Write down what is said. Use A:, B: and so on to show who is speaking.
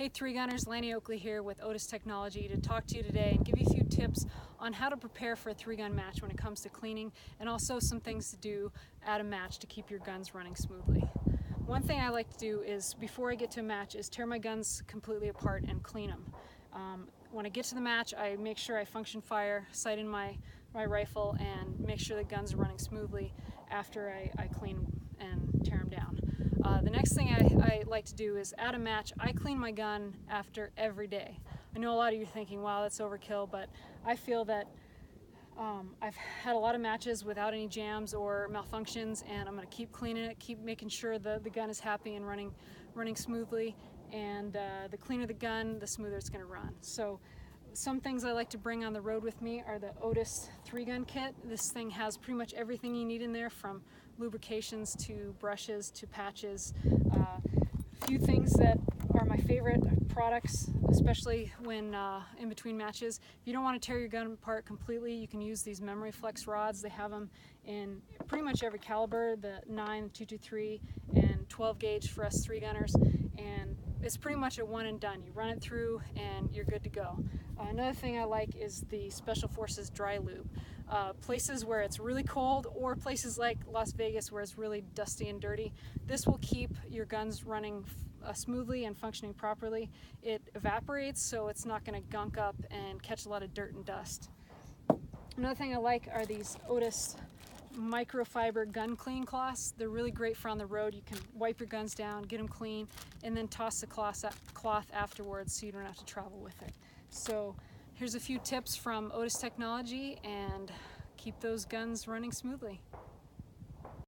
A: Hey Three Gunners, Lanny Oakley here with Otis Technology to talk to you today and give you a few tips on how to prepare for a three-gun match when it comes to cleaning, and also some things to do at a match to keep your guns running smoothly. One thing I like to do is, before I get to a match, is tear my guns completely apart and clean them. When I get to the match, I make sure I function fire, sight in my rifle, and make sure the guns are running smoothly after I clean and tear them down. The next thing I like to do is, at a match, I clean my gun after every day. I know a lot of you are thinking, wow, that's overkill, but I feel that I've had a lot of matches without any jams or malfunctions, and I'm going to keep cleaning it, keep making sure the gun is happy and running smoothly, and the cleaner the gun, the smoother it's going to run. So some things I like to bring on the road with me are the Otis 3-gun kit. This thing has pretty much everything you need in there, from lubrications to brushes to patches. A few things that are my favorite products, especially when in between matches. If you don't want to tear your gun apart completely, you can use these memory flex rods. They have them in pretty much every caliber, the 9, 223, and 12 gauge for us 3-gunners, and it's pretty much a one and done. You run it through and you're good to go. Another thing I like is the Special Forces dry lube. Places where it's really cold, or places like Las Vegas where it's really dusty and dirty, this will keep your guns running smoothly and functioning properly. It evaporates, so it's not going to gunk up and catch a lot of dirt and dust. Another thing I like are these Otis Microfiber gun clean cloths. They're really great for on the road. You can wipe your guns down, get them clean, and then toss the cloth afterwards so you don't have to travel with it. So here's a few tips from Otis Technology, and keep those guns running smoothly.